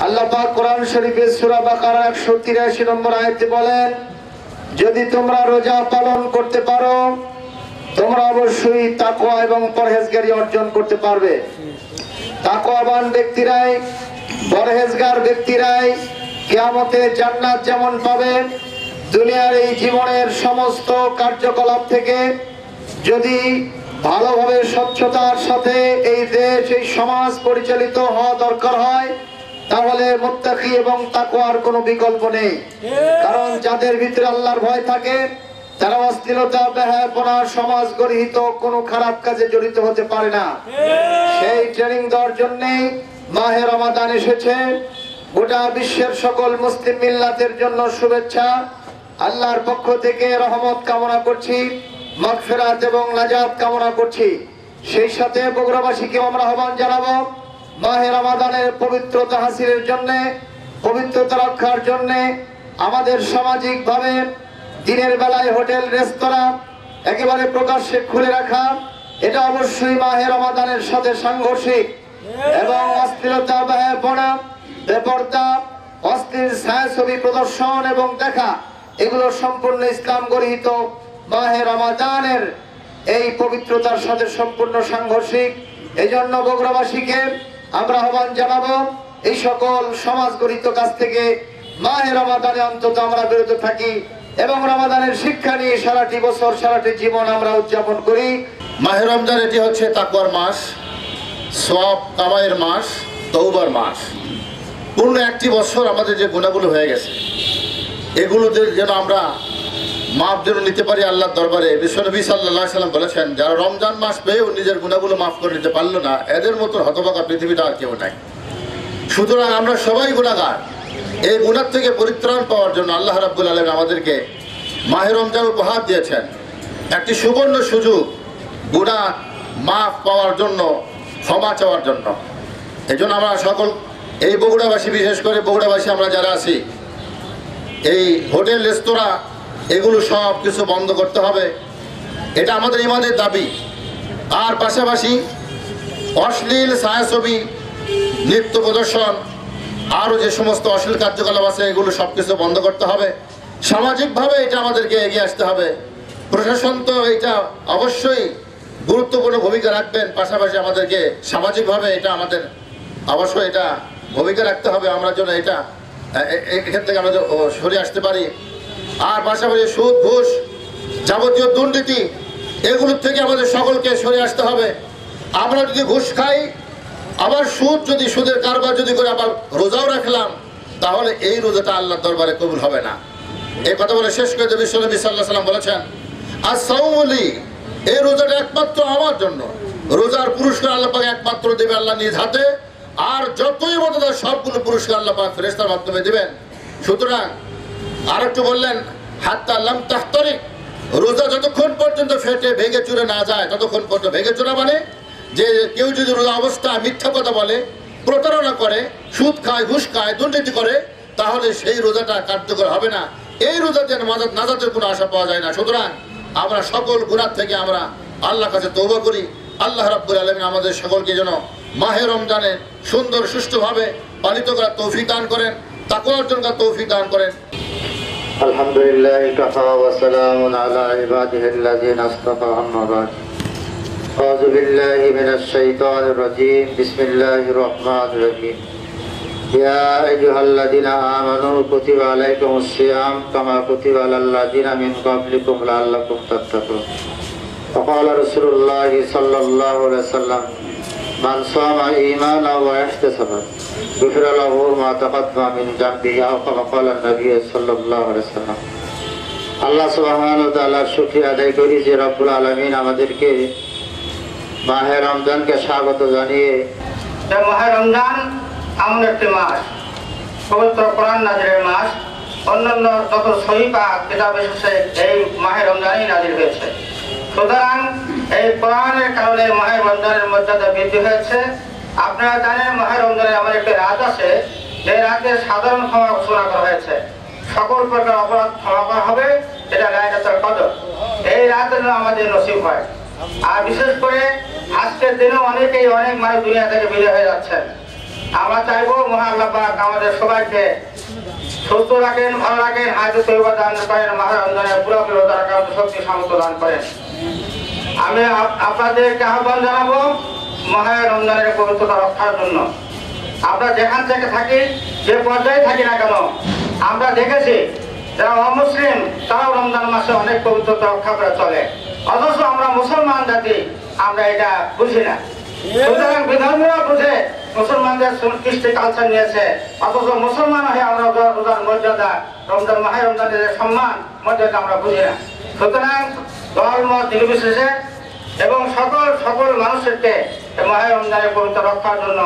আল্লাহ পাক কোরআন শরীফের সূরা বাকারা 183 নম্বর আয়াতে বলেন, যদি তোমরা রোজা পালন করতে পারো তোমরা অবশ্যই তাকওয়া এবং পরহেজগারি অর্জন করতে পারবে। তাকওয়াবান ব্যক্তিরাই, পরহেজগার ব্যক্তিরাই কিয়ামতে জান্নাত যেমন পাবে, দুনিয়ার এই জীবনের সমস্ত কার্যকলাপ থেকে যদি ভালোভাবে স্বচ্ছতার সাথে এই দেশ এই সমাজ পরিচালিত হওয়া দরকার হয়, তাহলে মুত্তাকি এবং তাকওয়ার কোনো বিকল্প নেই। কারণ যাদের ভিতরে আল্লাহর ভয় থাকে তারা অশ্লীলতা, বেহায়াপনা, সমাজ গর্হিত কোনো খারাপ কাজে জড়িত হতে পারে না। সেই ট্রেনিং দেওয়ার জন্যই মাহে রমাদান এসেছে। গোটা বিশ্বের সকল মুসলিম মিল্লাতের জন্য শুভেচ্ছা। আল্লাহর পক্ষ থেকে রহমত কামনা করছি, মাগফিরাত এবং নাজাত কামনা করছি। সেই সাথে বগুড়াবাসীকে আমরা আহ্বান জানাবো, মাহে রমাদানের পবিত্রতা হাসিলের জন্য, পবিত্রতা রক্ষার জন্য আমাদের সামাজিক ভাবে দিনের বেলায় হোটেল রেস্তোরাঁ একেবারে প্রকাশ্যে খুলে রাখা, এটা অবশ্যই মাহে রমাদানের সাথে সাংঘর্ষিক। এবং অশ্লীলতা, বেহায়াপনা, বেপরদা, অশ্লীল ছায়াছবি প্রদর্শন এবং দেখা, এগুলো সম্পূর্ণ ইসলাম গর্হিত মাহে রমাদানের এই পবিত্রতার সাথে সম্পূর্ণ সাংঘর্ষিক। এই জন্য বগুড়াবাসীকে আমরা আহ্বান জানাবো, এই সকল সমাজ গঠিত কাজ থেকে মাহে রমাদানে অন্তত আমরা বিরত থাকি এবং রমাদানের শিক্ষা নিয়ে সারাটি বছর, সারাটি জীবন আমরা উদযাপন করি। মাহে রমজান এটি হচ্ছে তাকওয়ার মাস, সওয়াব কামাইয়ের মাস, তওবার মাস। পূর্ণ একটি বছর আমাদের যে গুনাহগুলো হয়ে গেছে, এগুলোতে যেন আমরা মাফ যেন নিতে পারি আল্লাহর দরবারে। বিশ্বনবী সাল্লাল্লাহু আলাইহি সাল্লাম বলেছেন, যারা রমজান মাস পেয়েও নিজের গুনাহগুলো মাফ করে নিতে পারলো না, এদের মতো হতভাগা পৃথিবীতে আর কেউ নাই। সুতরাং আমরা সবাই গুনাহগার। এই গুনাহ থেকে পরিত্রাণ পাওয়ার জন্য আল্লাহ রাব্বুল আলামিন আমাদেরকে মাহে রমজান উপহার দিয়েছেন, একটি সুবর্ণ সুযোগ গুনাহ মাফ পাওয়ার জন্য, ক্ষমা চাওয়ার জন্য। এই জন্য আমরা সকল এই বগুড়াবাসী, বিশেষ করে বগুড়াবাসী আমরা যারা আছি, এই হোটেল রেস্তোরাঁ এগুলো সব কিছু বন্ধ করতে হবে, এটা আমাদের ইমানের দাবি। আর পাশাপাশি অশ্লীল ছায়াছবি, নৃত্য প্রদর্শন, আরও যে সমস্ত অশ্লীল কার্যকলাপ আছে এগুলো সব কিছু বন্ধ করতে হবে। সামাজিকভাবে এটা আমাদেরকে এগিয়ে আসতে হবে। প্রশাসন তো এটা অবশ্যই গুরুত্বপূর্ণ ভূমিকা রাখবেন, পাশাপাশি আমাদেরকে সামাজিকভাবে এটা আমাদের অবশ্যই এটা ভূমিকা রাখতে হবে, আমরা যেন এটা এখান থেকে আমরা সরে আসতে পারি। আর পাশাপাশি সুদ, ঘুষ, যাবতীয় দুর্নীতি, এগুলোর থেকে আমাদের সকলকে সরে আসতে হবে। আমরা যদি ঘুষ খাই, আবার সুদের কারবার যদি করে আবার রোজাও রাখলাম, তাহলে এই রোজাটা আল্লাহর দরবারে কবুল হবে না। এই কথা বলে শেষ করে দেবে। বিশ্বনবী সাল্লাল্লাহু আলাইহি ওয়াসাল্লাম বলেছেন, as-sawmu li, এই রোজাটা একমাত্র আমার জন্য। রোজার পুরস্কার আল্লাহ পাক একমাত্র দেবে আল্লাহ নিজ হাতে, আর যতই ইবাদত সবগুলো পুরস্কার আল্লাহ পাক ফেরেশতার মাধ্যমে দিবেন। সুতরাং আর একটু বললেন, হাত্তা লাম তাহতারিক, রোজা যতক্ষণ পর্যন্ত ফেটে ভেঙে চুরে না যায় ততক্ষণ পর্যন্ত। ভেঙে চুরা মানে যে কেউ যদি রোজা অবস্থায় মিথ্যা কথা বলে, প্রতারণা করে, সুদ খায়, ঘুষ খায়, দুর্নীতি করে, তাহলে সেই রোজাটা কার্যকর হবে না। এই রোজাতে নাজাতের কোনো আশা পাওয়া যায় না। সুতরাং আমরা সকল গুনাহ থেকে আমরা আল্লাহর কাছে তওবা করি। আল্লাহ রাব্বুল আলামিন আমাদের সকলকে যেন মাহে রমজানে সুন্দর সুষ্ঠুভাবে পালিত করার তৌফিক দান করেন, তাকওয়া অর্জন করার তৌফিক দান করেন। আলহামদুলিল্লাহ কাফা ওয়া সালামুন আলা ইবাদিহিল্লাযিনা ইসতাফা, আম্মা বা'দ। আউযু বিল্লাহি মিনাশ শাইতানির রাজীম। বিসমিল্লাহির রহমানির রহিম। ইয়া আইয়ুহাল্লাযিনা আমানু কুতিবা আলাইকুমুস সিয়াম কামা কুতিবা আলাল লাযিনা মিন ক্বাবলিকুম লাআল্লাকুম তাত্তাকুন। وقال رسول الله صلى الله عليه وسلم من صام إيمانا واحتسبا غفر له ما تقدم من ذنبه أو كما قال النبي صلى الله عليه وسلم। আল্লাহ সুবহানাহু ওয়া তাআলার শুকরিয়া আদায় করি যে রব্বুল আলামিন আমাদেরকে মাহে রমজানকে স্বাগত জানিয়ে, মাহে রমজান এমন একটি মাস, পবিত্র কোরআন নাজিলের মাস। অন্যান্য যত সহিফা কিতাব এসেছে এই মাহে রমজানই নাজিল হয়েছে। সুতরাং এই কোরআনের কারণে মাহে রমজানের মর্যাদা বৃদ্ধি হয়েছে। আপনারা জানেন মাহে রমজানের এমন একটি রাত আছে যে রাতে সাধারণ ক্ষমা ঘোষণা করা হয়েছে, সকল প্রকার অপরাধ ক্ষমা করা হবে, এটা লাইলাতুল কদর। এই রাত যেন আমাদের নসিব হয়। আর বিশেষ করে আজকের দিনেও অনেক মানুষ দুনিয়া থেকে বিদায় হয়ে যাচ্ছেন। আমরা চাইবো মহান আল্লাহ পাক আমাদের সবাইকে সুস্থ রাখেন, ভালো রাখেন, হায়াতে তৈবা দান করেন, মাহে রমজানে পুরোপুরি রোজা রাখার মতো শক্তি সামর্থ্য দান করেন। আমি আপনাদেরকে আহ্বান জানাবো মাহে রমজানের পবিত্রতা রক্ষার জন্য। আমরা যেখান থেকে থাকি, যে পর্যায়ে থাকি না কেন, আমরা দেখেছি যারা অমুসলিম তারাও রমজান মাসে অনেক পবিত্রতা রক্ষা করে চলে, অথচ আমরা মুসলমান জাতি আমরা এটা বুঝি না। সুতরাং বিধর্মীরা বুঝে মুসলমানদের কৃষ্টি কালচার নিয়েছে, অথচ মুসলমান হয়ে আমরা রোজার মর্যাদা, রমজান মাহে রমজানের যে সম্মান মর্যাদা আমরা বুঝি না। সুতরাং দল মত নির্বিশেষে এবং সকল মানুষকে মাহে রমজানের পবিত্র রক্ষার জন্য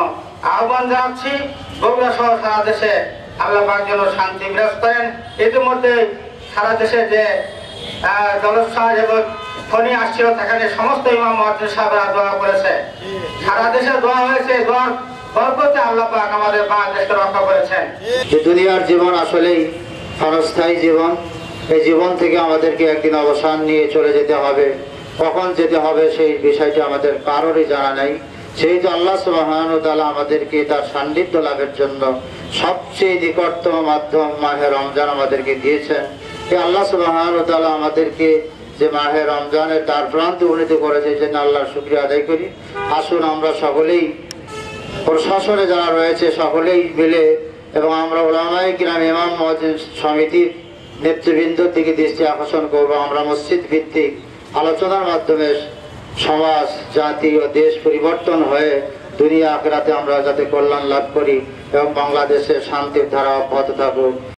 আহ্বান জানাচ্ছি। বগুড়া সহ সারা দেশে আল্লাহ পাক যেন শান্তি বিরাজ করেন। ইতিমধ্যে সারা দেশে যে জলোচ্ছ্বাস এবং ফনি আসছিল সেখানে সমস্ত ইমাম মুয়াজ্জিন সাহেবরা দোয়া করেছে, সারা দেশে দোয়া হয়েছে, দোয়ার বরকতে আল্লাহ পাক আমাদের বাংলাদেশকে রক্ষা করেছেন। যে দুনিয়ার জীবন আসলেই ক্ষণস্থায়ী জীবন, এই জীবন থেকে আমাদেরকে একদিন অবসান নিয়ে চলে যেতে হবে। কখন যেতে হবে সেই বিষয়টি আমাদের কারোরই জানা নেই। সেহেতু আল্লাহ সুবহানাহু ওয়া তাআলা আমাদেরকে তার সান্নিধ্য লাভের জন্য সবচেয়ে নিকটতম মাধ্যম মাহে রমজান আমাদেরকে দিয়েছেন। এই আল্লাহ সুবহানাহু ওয়া তাআলা আমাদেরকে যে মাহে রমজানের দ্বার প্রান্তে উন্নীত করেছে, এই জন্য আল্লাহর শুকরিয়া আদায় করি। আসুন আমরা সকলেই, প্রশাসনে যারা রয়েছে সকলেই মিলে এবং আমরা উলামায়ে কিরাম, ইমাম মুয়াজ্জিন সমিতির নেতৃবৃন্দ থেকে দৃষ্টি আকর্ষণ করবো, আমরা মসজিদ ভিত্তিক আলোচনার মাধ্যমে সমাজ, জাতি ও দেশ পরিবর্তন হয়ে দুনিয়া আখিরাতে আমরা যাতে কল্যাণ লাভ করি এবং বাংলাদেশের শান্তির ধারা অব্যাহত থাকুক।